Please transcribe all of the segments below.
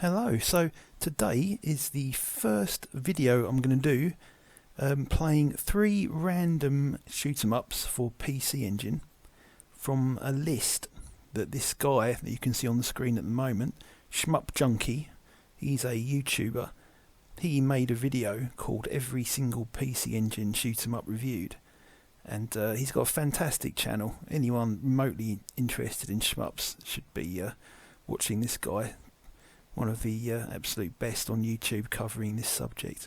Hello, so today is the first video I'm going to do playing 3 random shoot 'em ups for PC Engine from a list that this guy that you can see on the screen at the moment, Shmup Junkie, he's a YouTuber. He made a video called Every Single PC Engine Shoot 'em Up Reviewed, and he's got a fantastic channel. Anyone remotely interested in shmups should be watching this guy. One of the absolute best on YouTube covering this subject.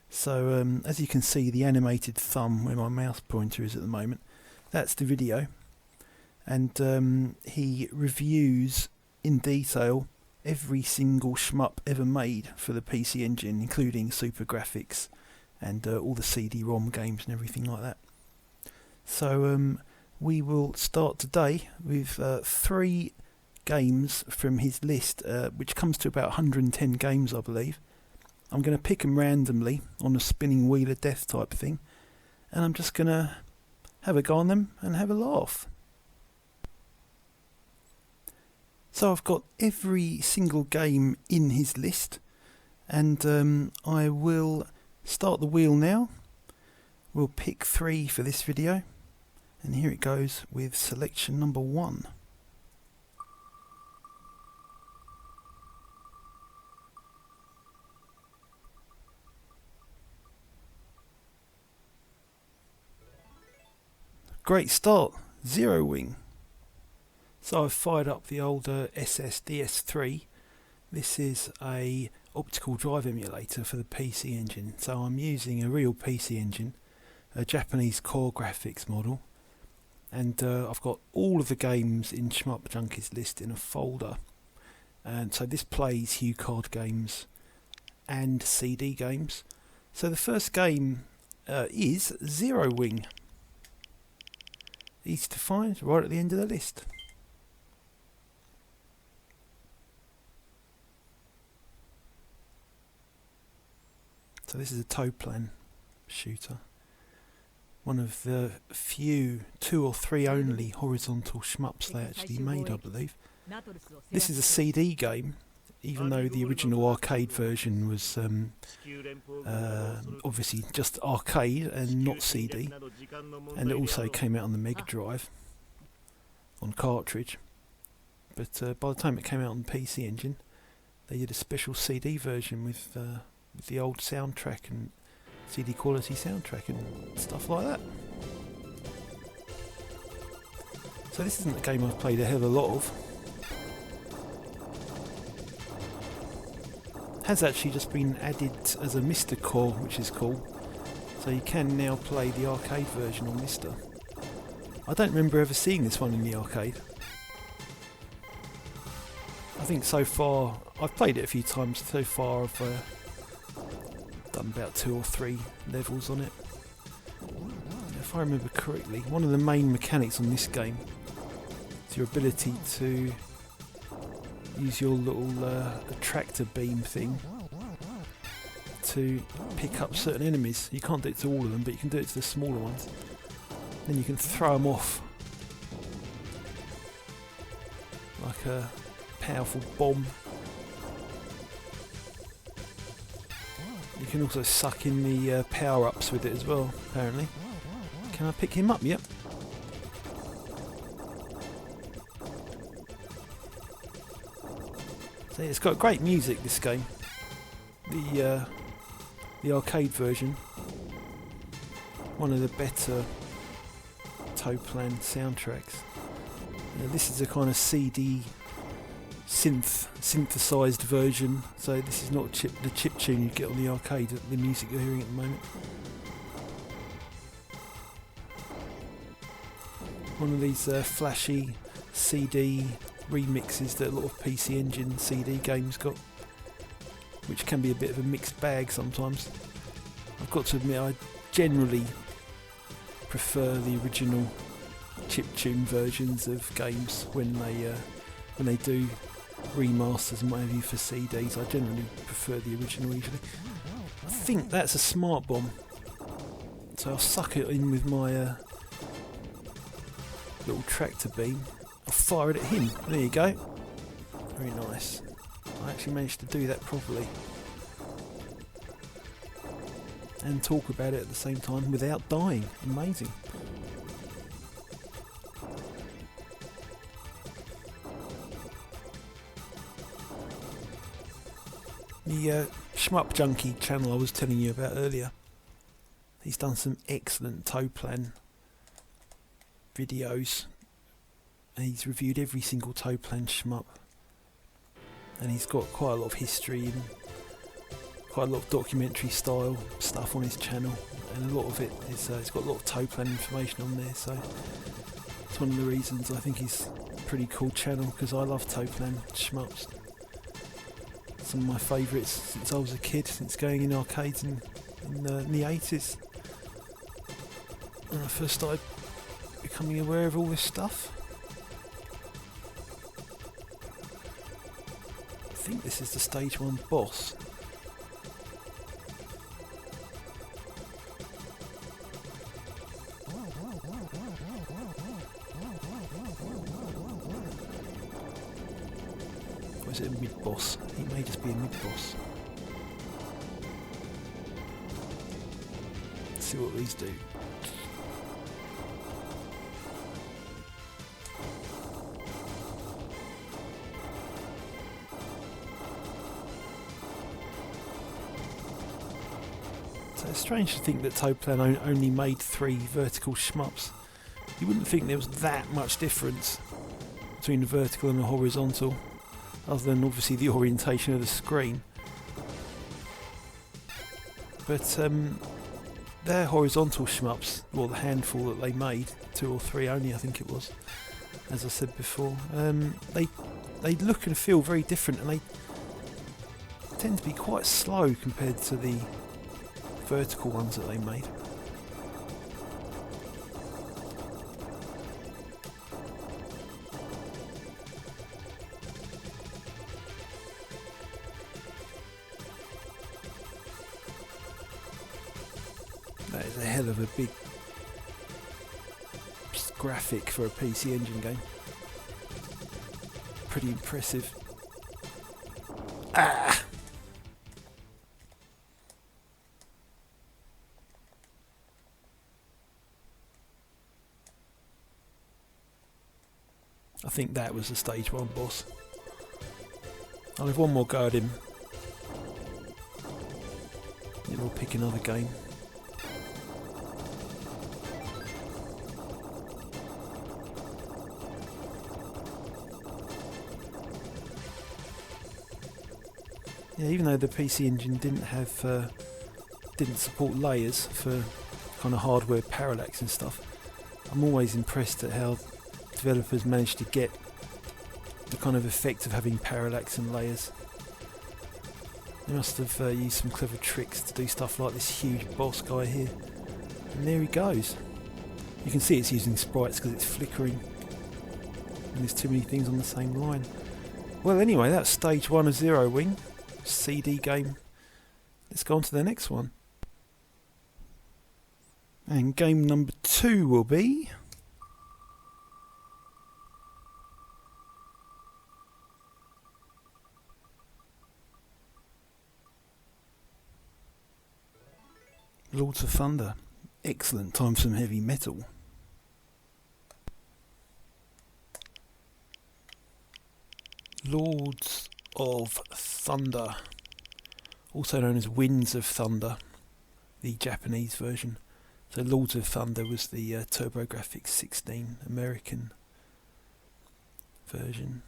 So as you can see, the animated thumb where my mouse pointer is at the moment, that's the video, and he reviews in detail every single shmup ever made for the PC Engine, including super graphics and all the CD-ROM games and everything like that. So we will start today with 3 games from his list, which comes to about 110 games, I believe. I'm going to pick them randomly on a spinning wheel of death type thing, and I'm just going to have a go on them and have a laugh. So I've got every single game in his list, and I will start the wheel now. We'll pick 3 for this video, and here it goes with selection number 1. Great start, Zero Wing. So I've fired up the older SSDS3. This is a optical drive emulator for the PC Engine. So I'm using a real PC Engine, a Japanese core graphics model, and I've got all of the games in Shmup Junkie's list in a folder. And so this plays HuCard games and CD games. So the first game is Zero Wing. Easy to find, right at the end of the list. So this is a toe plan shooter. One of the few 2 or 3 only horizontal shmups they actually made, I believe. This is a CD game, even though the original arcade version was obviously just arcade and not CD, and it also came out on the Mega Drive on cartridge, but by the time it came out on the PC Engine they did a special CD version with the old soundtrack and CD quality soundtrack and stuff like that. So this isn't a game I've played a hell of a lot of. Has actually just been added as a Mr. core, which is cool. So you can now play the arcade version on Mr. I don't remember ever seeing this one in the arcade. I think so far, I've played it a few times, so far I've done about 2 or 3 levels on it. If I remember correctly, one of the main mechanics on this game is your ability to use your little attractor beam thing to pick up certain enemies. You can't do it to all of them, but you can do it to the smaller ones. Then you can throw them off like a powerful bomb. You can also suck in the power-ups with it as well, apparently. Can I pick him up? Yep. So it's got great music, this game. The arcade version, one of the better toe plan soundtracks. This is a kind of CD synthesized version, so this is not the chip tune you get on the arcade, the music you're hearing at the moment. One of these flashy CD remixes that a lot of PC Engine CD games got, which can be a bit of a mixed bag sometimes. I've got to admit, I generally prefer the original chiptune versions of games when they do remasters and what have you for CDs. I generally prefer the original usually. I think that's a smart bomb, so I'll suck it in with my little tractor beam. I'll fire it at him. There you go. Very nice. Right, actually managed to do that properly and talk about it at the same time without dying. Amazing. The Shmup Junkie channel I was telling you about earlier, he's done some excellent toe plan videos, and he's reviewed every single toe plan shmup, and he's got quite a lot of history and quite a lot of documentary style stuff on his channel, and a lot of it is it's got a lot of toe plan information on there, so it's one of the reasons I think he's a pretty cool channel, because I love toe plan shmups. Some of my favourites since I was a kid, since going in arcades in the 80s, when I first started becoming aware of all this stuff. I think this is the stage 1 boss. Or is it a mid-boss? He may just be a mid-boss. Let's see what these do. So it's strange to think that Toplan only made 3 vertical shmups. You wouldn't think there was that much difference between the vertical and the horizontal, other than obviously the orientation of the screen. But their horizontal shmups, well, the handful that they made, 2 or 3 only I think it was, as I said before, they look and feel very different, and they tend to be quite slow compared to the vertical ones that they made. That is a hell of a big graphic for a PC Engine game. Pretty impressive. Ah! I think that was the stage 1 boss. I'll have one more go at him, then we'll pick another game. Yeah, even though the PC Engine didn't support layers for kind of hardware parallax and stuff, I'm always impressed at how developers managed to get the kind of effect of having parallax and layers. They must have used some clever tricks to do stuff like this huge boss guy here. And there he goes. You can see it's using sprites because it's flickering, and there's too many things on the same line. Well, anyway, that's stage 1 of Zero Wing. CD game. Let's go on to the next one. And game number 2 will be Lords of Thunder. Excellent time for some heavy metal. Lords of Thunder, also known as Winds of Thunder, the Japanese version. So Lords of Thunder was the TurboGrafx 16 American version.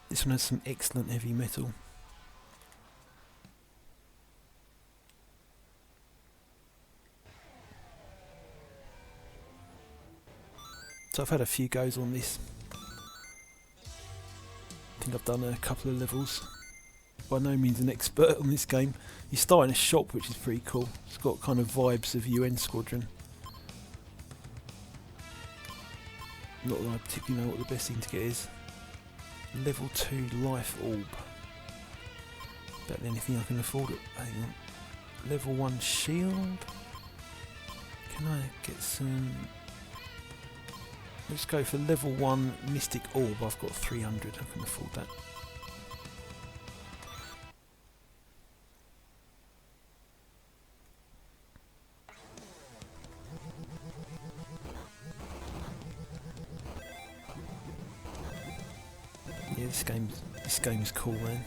This one has some excellent heavy metal. So I've had a few goes on this. I think I've done a couple of levels. By no means an expert on this game. You start in a shop, which is pretty cool. It's got kind of vibes of UN Squadron. Not that I particularly know what the best thing to get is. Level 2 Life Orb. About the only thing I can afford. Hang on. Level 1 Shield. Can I get some... Let's go for level 1 Mystic Orb. I've got 300, I can afford that. Yeah, this game's cool, man.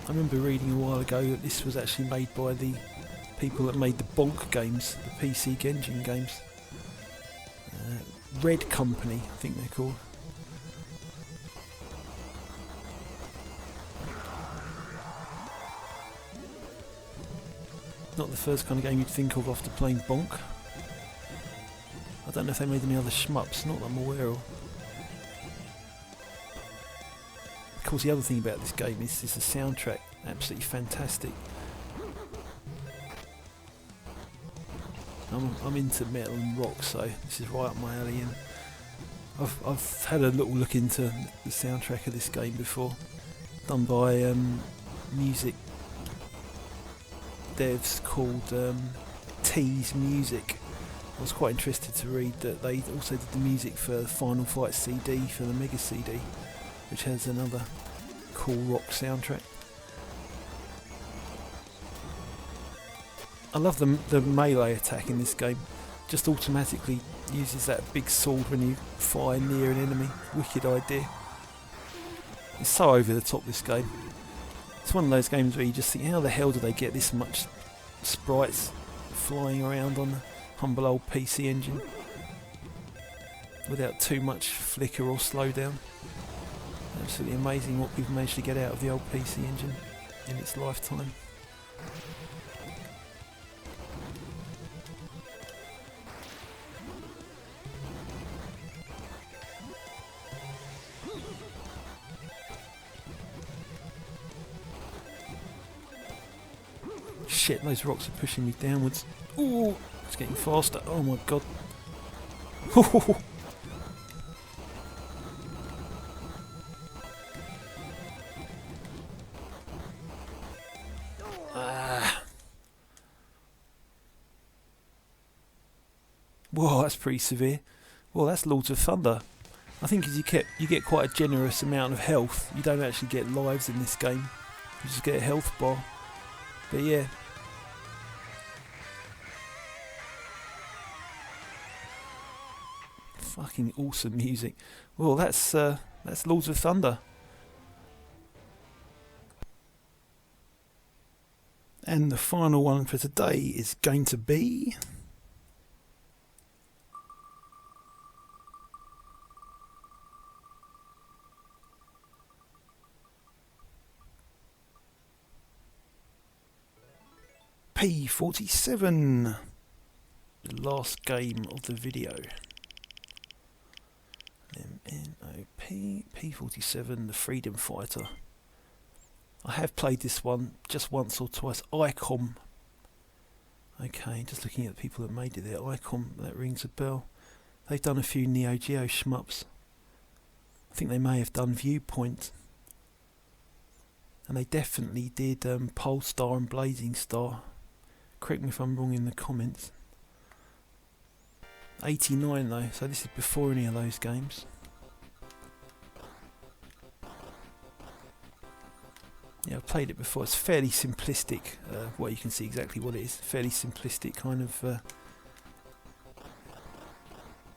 I remember reading a while ago that this was actually made by the people that made the Bonk games, the PC Engine games. Red Company, I think they're called. Not the first kind of game you'd think of after playing Bonk. I don't know if they made any other shmups, not that I'm aware of. Of course, the other thing about this game is the soundtrack, absolutely fantastic. I'm into metal and rock, so this is right up my alley, and I've had a little look into the soundtrack of this game before, done by music devs called T's Music. I was quite interested to read that they also did the music for the Final Fight CD, for the Mega CD, which has another cool rock soundtrack. I love the melee attack in this game. Just automatically uses that big sword when you fire near an enemy. Wicked idea. It's so over the top, this game. It's one of those games where you just think, how the hell do they get this much sprites flying around on a humble old PC Engine without too much flicker or slowdown. Absolutely amazing what we've managed to get out of the old PC Engine in its lifetime. Shit, those rocks are pushing me downwards. Ooh, it's getting faster. Oh my god. Whoa, that's pretty severe. Well, that's Lords of Thunder. I think as you get quite a generous amount of health. You don't actually get lives in this game. You just get a health bar. But yeah. Fucking awesome music. Well, that's Lords of Thunder. And the final one for today is going to be P47, the last game of the video. MNOP, P47, the Freedom Fighter. I have played this one just once or twice. ICOM. Okay, just looking at the people that made it there. ICOM, that rings a bell. They've done a few Neo Geo shmups. I think they may have done Viewpoint. And they definitely did Polestar and Blazing Star. Correct me if I'm wrong in the comments. 89 though, so this is before any of those games. Yeah, I've played it before. It's fairly simplistic. Well, you can see exactly what it is. Fairly simplistic kind of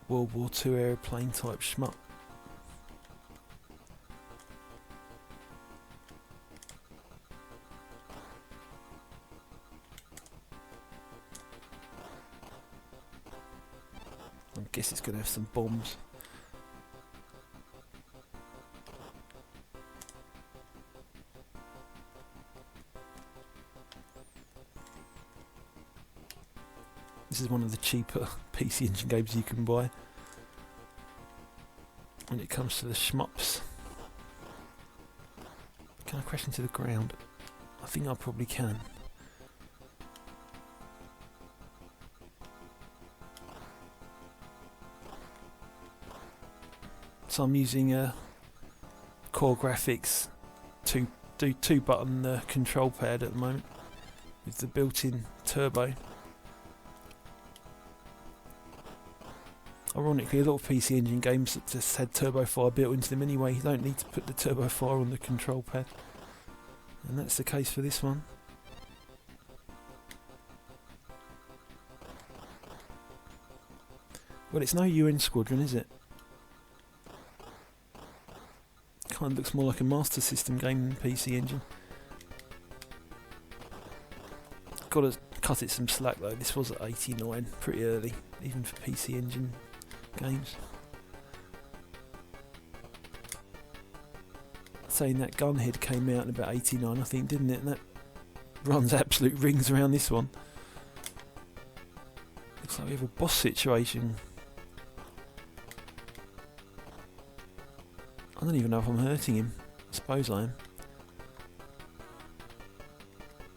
World War II aeroplane type shmup. I guess it's going to have some bombs. This is one of the cheaper PC Engine games you can buy when it comes to the shmups. Can I crash into the ground? I think I probably can. So I'm using core graphics, two button control pad at the moment with the built-in turbo. Ironically, a lot of PC Engine games that just had turbo fire built into them anyway. You don't need to put the turbo fire on the control pad, and that's the case for this one. Well, it's no UN Squadron, is it? Kind of looks more like a Master System game than PC Engine. Got to cut it some slack though. This was at 89, pretty early, even for PC Engine games. Saying that Gunhead came out in about 89, I think, didn't it? And that runs absolute rings around this one. Looks like we have a boss situation. I don't even know if I'm hurting him. I suppose I am.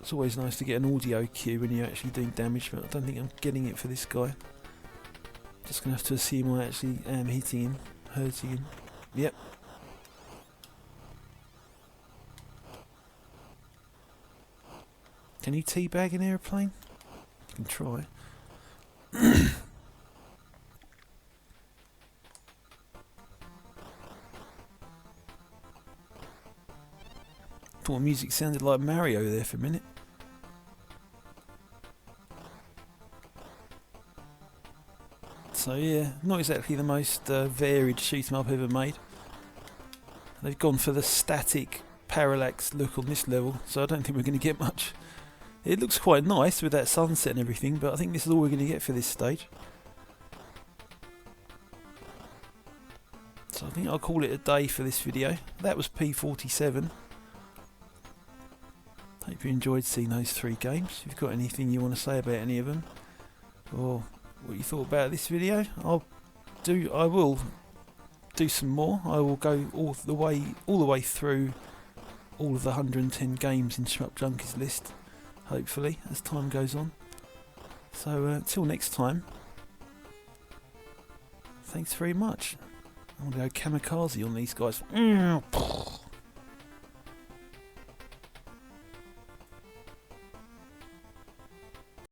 It's always nice to get an audio cue when you're actually doing damage, but I don't think I'm getting it for this guy. Just going to have to assume I actually am hitting him, hurting him. Yep. Can you teabag an aeroplane? You can try. Thought music sounded like Mario there for a minute. So yeah, not exactly the most varied shoot 'em up ever made. They've gone for the static parallax look on this level, so I don't think we're going to get much. It looks quite nice with that sunset and everything, but I think this is all we're going to get for this stage. So I think I'll call it a day for this video. That was P47. Hope you enjoyed seeing those 3 games. If you've got anything you want to say about any of them, or what you thought about this video, I will do some more. I will go all the way through all of the 110 games in Shmup Junkies list, hopefully, as time goes on. So until next time, thanks very much. I'm going to go kamikaze on these guys.